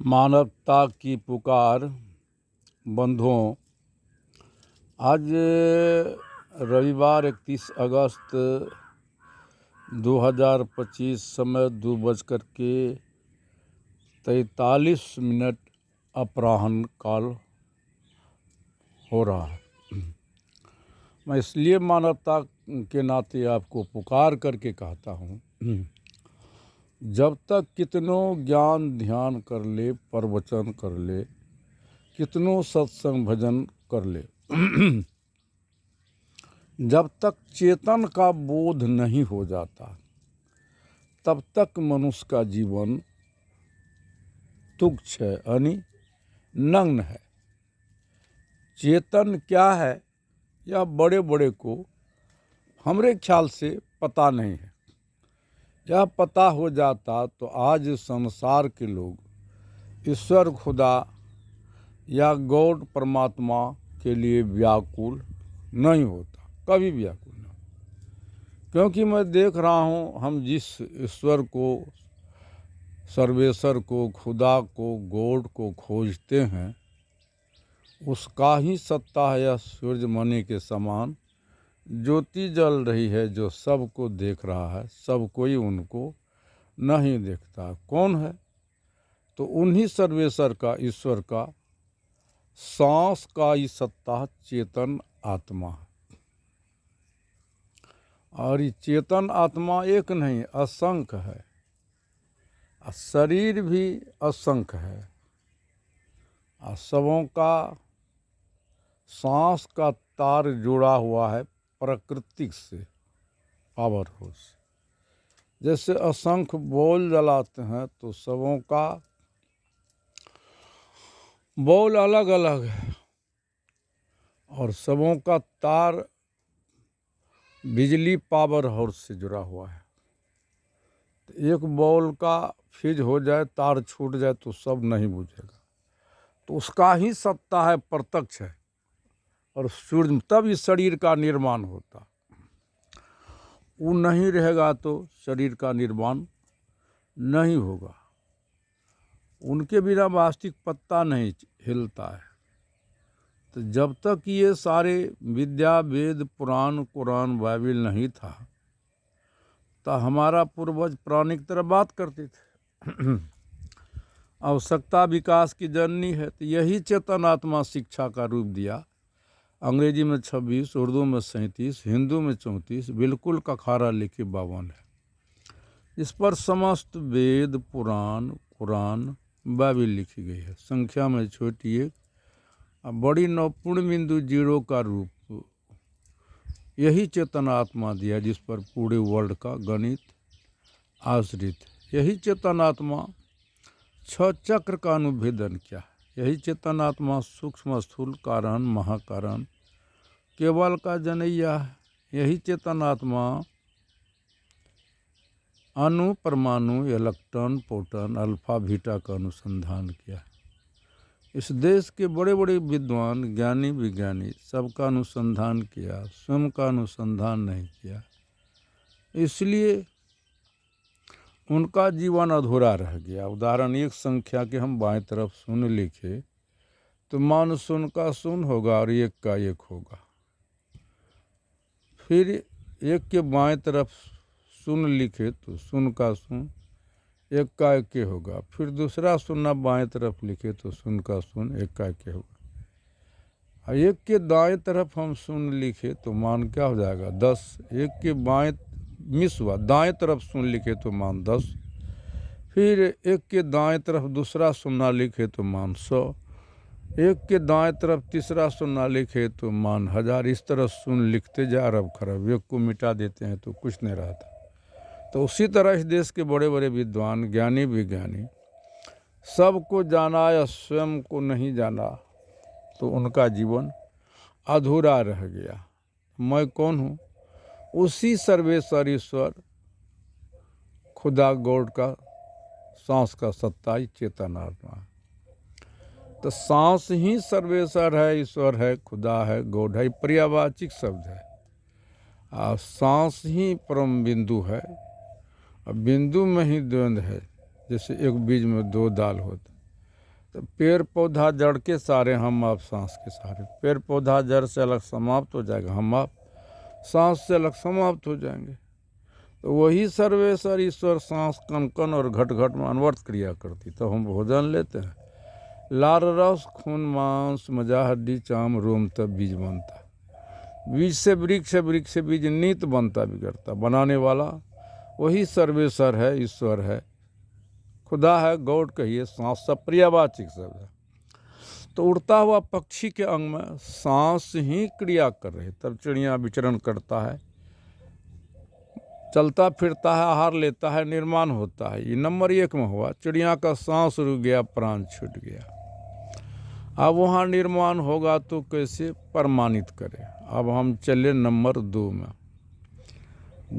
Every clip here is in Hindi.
मानवता की पुकार। बंधुओं, आज रविवार 31 अगस्त 2025 समय 2:43 अपराह्न काल हो रहा है। मैं इसलिए मानवता के नाते आपको पुकार करके कहता हूँ, जब तक कितनों ज्ञान ध्यान कर ले, प्रवचन कर ले, कितनों सत्संग भजन कर ले, जब तक चेतन का बोध नहीं हो जाता तब तक मनुष्य का जीवन तुच्छ है, यानी नग्न है। चेतन क्या है यह बड़े बड़े को हमारे ख्याल से पता नहीं है। यह पता हो जाता तो आज संसार के लोग ईश्वर खुदा या गॉड परमात्मा के लिए व्याकुल नहीं होता, कभी व्याकुल नहीं। क्योंकि मैं देख रहा हूँ, हम जिस ईश्वर को, सर्वेश्वर को, खुदा को, गॉड को खोजते हैं, उसका ही सत्ता है। यह सूर्यमणि के समान ज्योति जल रही है, जो सबको देख रहा है, सब कोई उनको नहीं देखता। कौन है? तो उन्हीं सर्वेश्वर का, ईश्वर का सांस का ही सत्ता चेतन आत्मा है। और ये चेतन आत्मा एक नहीं, असंख्य है। शरीर भी असंख्य है। सबों का सांस का तार जुड़ा हुआ है प्राकृतिक से, पावर हाउस। जैसे असंख्य बॉल जलाते हैं तो सबों का बॉल अलग अलग है, और सबों का तार बिजली पावर हाउस से जुड़ा हुआ है। तो एक बॉल का फ्यूज हो जाए, तार छूट जाए तो सब नहीं बुझेगा। तो उसका ही सत्ता है, प्रत्यक्ष है। और सूर्य, तब इस शरीर का निर्माण होता। वो नहीं रहेगा तो शरीर का निर्माण नहीं होगा। उनके बिना वास्तविक पत्ता नहीं हिलता है। तो जब तक ये सारे विद्या, वेद, पुराण, कुरान, बाइबिल नहीं था, तो हमारा पूर्वज प्राणी की तरह बात करते थे। आवश्यकता विकास की जननी है, तो यही चेतन आत्मा शिक्षा का रूप दिया। अंग्रेजी में 26, उर्दू में 37, हिंदू में 34, बिल्कुल का खारा लिखी 52 है। इस पर समस्त वेद, पुराण, कुरान, बाइबिल लिखी गई है। संख्या में छोटी एक, बड़ी 9 पूर्ण बिंदु 0 का रूप यही चेतन आत्मा दिया, जिस पर पूरे वर्ल्ड का गणित आश्रित। यही चेतन आत्मा 6 चक्र का अनुभेदन किया। यही चेतन आत्मा सूक्ष्म, स्थूल, कारण, महाकारण, केवल का जनैया है। यही चेतन आत्मा अणु, परमाणु, इलेक्ट्रॉन, प्रोटॉन, अल्फा, बीटा का अनुसंधान किया। इस देश के बड़े बड़े विद्वान, ज्ञानी, विज्ञानी सबका अनुसंधान किया, स्वयं का अनुसंधान नहीं किया। इसलिए उनका जीवन अधूरा रह गया। उदाहरण एक संख्या के हम बाएं तरफ शून्य लिखे तो मान शून्य का शून्य होगा और एक का एक होगा। फिर एक के बाएं तरफ शून्य लिखे तो शून्य का शून्य, एक का एक के होगा। फिर दूसरा शून्य बाएं तरफ लिखे तो शून्य का शून्य, एक का एक के होगा। एक के दाएं तरफ हम शून्य लिखे तो मान क्या हो जाएगा? 10। एक के बाएं मिस हुआ, दाएं तरफ शून्य लिखे तो मान 10। फिर एक के दाएं तरफ दूसरा शून्य लिखे तो मान 100। एक के दाएं तरफ तीसरा शून्य लिखे तो मान 1000। इस तरह शून्य लिखते जा अरब खरब। एक को मिटा देते हैं तो कुछ नहीं रहता। तो उसी तरह इस देश के बड़े बड़े विद्वान, ज्ञानी, विज्ञानी सबको जाना या स्वयं को नहीं जाना तो उनका जीवन अधूरा रह गया। मैं कौन हूँ? उसी सर्वेश्वर, ईश्वर, खुदा, गॉड का सांस का सत्ता ही चेतन आत्मा है। तो सांस ही सर्वेश्वर है, ईश्वर है, खुदा है, गॉड है। पर्यावाचिक शब्द है। और सांस ही परम बिंदु है। अब बिंदु में ही द्वंद्व है। जैसे एक बीज में 2 दाल होता, तो पेड़ पौधा जड़ के सारे, हम आप सांस के सारे। पेड़ पौधा जड़ से अलग समाप्त हो जाएगा, हम आप सांस से अलग समाप्त हो जाएंगे। तो वही सर्वेश्वर ईश्वर सांस कण कण और घट घट में अनवर्त क्रिया करती। तो हम भोजन लेते हैं, लार रस खून मांस मजा हड्डी चाम रोम, तब बीज बनता। बीज से वृक्ष, वृक्ष से बीज नित बनता बिगड़ता। बनाने वाला वही सर्वेश्वर है, ईश्वर है, खुदा है, गॉड कहिए, सांस सब पर्यावाचिक शब्द है। तो उड़ता हुआ पक्षी के अंग में सांस ही क्रिया कर रही, तब चिड़िया विचरण करता है, चलता फिरता है, आहार लेता है, निर्माण होता है। ये नंबर 1 में हुआ, चिड़िया का सांस रुक गया, प्राण छूट गया। अब वहाँ निर्माण होगा तो कैसे प्रमाणित करें। अब हम चले नंबर 2 में।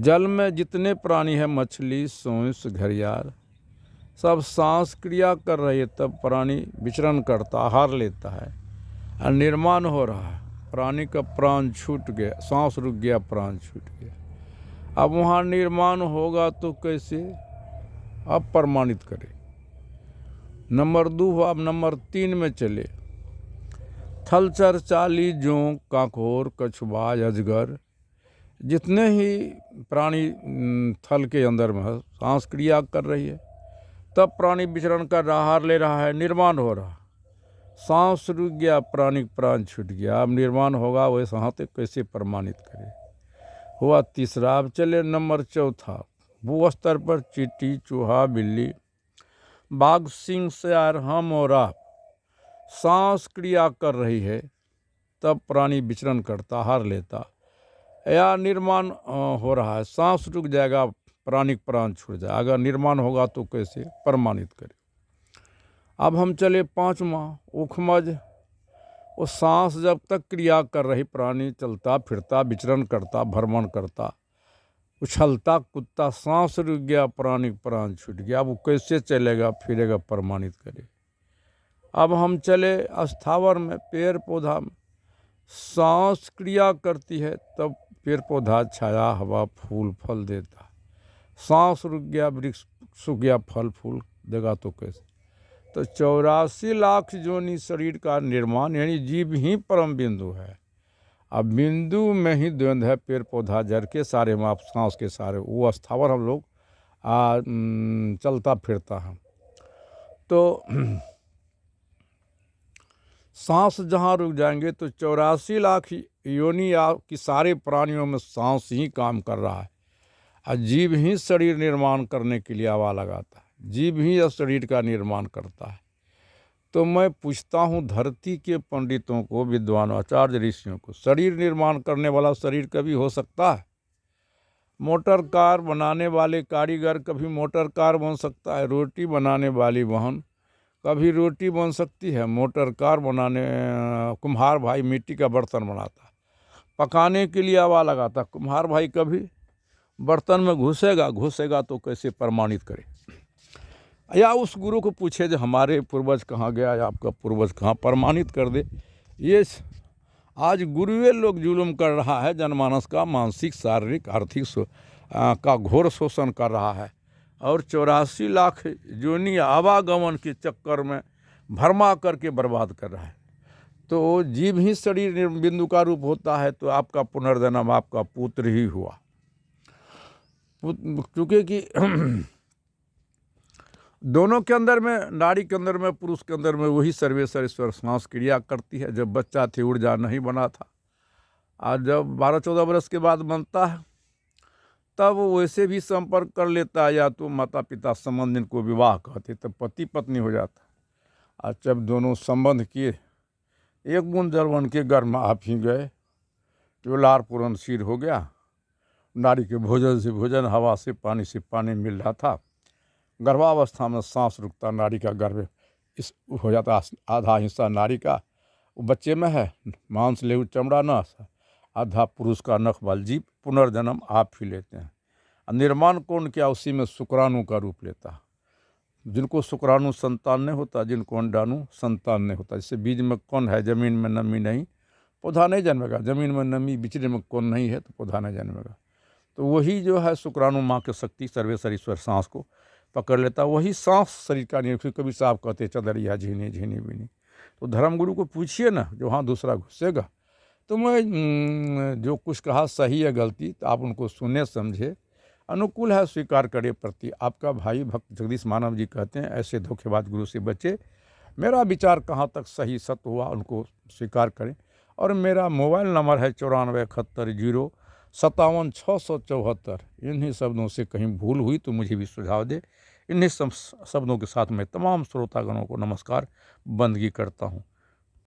जल में जितने प्राणी है, मछली सोंस घड़ियाल, सब सांस क्रिया कर रही है, तब प्राणी विचरण करता, आहार लेता है और निर्माण हो रहा है। प्राणी का प्राण छूट गया, सांस रुक गया, प्राण छूट गया। अब वहाँ निर्माण होगा तो कैसे, अब प्रमाणित करें। नंबर 2 हुआ। अब नंबर 3 में चले। थलचर चाली जोंक कांकोर कछुआ अजगर, जितने ही प्राणी थल के अंदर में है, सांस क्रिया कर रही है, तब प्राणी विचरण कर रहा, आहार ले रहा है, निर्माण हो रहा। सांस रुक गया, प्राणी प्राण छूट गया। अब निर्माण होगा, वैसे हाथ कैसे प्रमाणित करे। हुआ तीसरा। अब चले नंबर 4। भू स्तर पर चींटी चूहा बिल्ली बाघ सिंह सियार हम और आप, सांस क्रिया कर रही है, तब प्राणी विचरण करता, आहार लेता या निर्माण हो रहा है। सांस रुक जाएगा, प्राणी प्राण छूट जाए। अगर निर्माण होगा तो कैसे प्रमाणित करें। अब हम चले 5वां। उखमज। वो सांस जब तक क्रिया कर रही, प्राणी चलता फिरता विचरण करता, भ्रमण करता, उछलता कूदता, सांस रुक गया, प्राणी प्राण छूट गया। अब वो कैसे चलेगा फिरेगा, प्रमाणित करे। अब हम चले स्थावर में। पेड़ पौधा में सांस क्रिया करती है, तब पेड़ पौधा छाया हवा फूल फल देता। सांस रुक गया, वृक्ष सूख गया, फल फूल देगा तो कैसे। तो 84 लाख जोनी शरीर का निर्माण, यानी जीव ही परम बिंदु है। अब बिंदु में ही द्वंद है, पेड़ पौधा जड़ के सारे में आप सांस के सारे, वो स्थावर हम लोग चलता फिरता है। तो सांस जहाँ रुक जाएंगे तो 84 लाख योनि की सारे प्राणियों में सांस ही काम कर रहा है, और जीव ही शरीर निर्माण करने के लिए आवा लगाता है, जीव ही इस शरीर का निर्माण करता है। तो मैं पूछता हूँ धरती के पंडितों को, विद्वानों आचार्य ऋषियों को, शरीर निर्माण करने वाला शरीर कभी हो सकता है? मोटर कार बनाने वाले कारीगर कभी मोटर कार बन सकता है? रोटी बनाने वाली बहन कभी रोटी बन सकती है? मोटर कार बनाने कुम्हार भाई मिट्टी का बर्तन बनाता, पकाने के लिए आवा लगाता, कुम्हार भाई कभी बर्तन में घुसेगा तो कैसे प्रमाणित करे। या उस गुरु को पूछे जो हमारे पूर्वज कहाँ गया या आपका पूर्वज कहाँ, प्रमाणित कर दे। ये आज गुरुए लोग जुल्म कर रहा है, जनमानस का मानसिक शारीरिक आर्थिक का घोर शोषण कर रहा है, और 84 लाख जोनी आवागमन के चक्कर में भरमा करके बर्बाद कर रहा है। तो जीव ही शरीर बिंदु का रूप होता है, तो आपका पुनर्जन्म आपका पुत्र ही हुआ, क्योंकि कि दोनों के अंदर में, नारी के अंदर में पुरुष के अंदर में वही सर्वेश्वर ईश्वर सांस क्रिया करती है। जब बच्चा थे ऊर्जा नहीं बना था, आज जब 12-14 वर्ष के बाद बनता है, तब वैसे भी संपर्क कर लेता है, या तो माता पिता संबंध जिनको विवाह कहते, तब पति पत्नी हो जाता। आज जब दोनों संबंध किए, एक बूंद जल बन के गर्भ में आप ही गए, तो लार पूर्ण सिर हो गया। नारी के भोजन से भोजन, हवा से पानी मिल रहा था। गर्भावस्था में सांस रुकता, नारी का गर्भ इस हो जाता, आधा हिस्सा नारी का वो बच्चे में है, मांस लेहू चमड़ा न, आधा पुरुष का नख बाल जीव। पुनर्जन्म आप ही लेते हैं। निर्माण कौन किया? उसी में शुक्राणु का रूप लेता। जिनको शुक्राणु संतान नहीं होता, जिनको अंडाणु संतान नहीं होता। जैसे बीज में कौन है, जमीन में नमी नहीं, पौधा नहीं जन्मेगा। जमीन में नमी, बिचड़े में कौन नहीं है, तो पौधा नहीं जन्मेगा। तो वही जो है शुक्राणु माँ की शक्ति, सर्वेश्वर ईश्वर सांस को पकड़ लेता, वही सांस शरीर का नहीं। कभी साहब कहते चदरिया झीनी झीनी बीनी, तो धर्मगुरु को पूछिए ना, जो हाँ दूसरा घुसेगा। तो मैं जो कुछ कहा सही है गलती, तो आप उनको सुने समझे, अनुकूल है स्वीकार करे प्रति। आपका भाई भक्त जगदीश मानव जी कहते हैं ऐसे धोखेबाज गुरु से बचे। मेरा विचार कहाँ तक सही सत्य हुआ उनको स्वीकार करें। और मेरा मोबाइल नंबर है 9471075674। इन्हीं शब्दों से कहीं भूल हुई तो मुझे भी सुझाव दे। इन्हीं शब्दों के साथ मैं तमाम श्रोतागणों को नमस्कार बंदगी करता हूँ।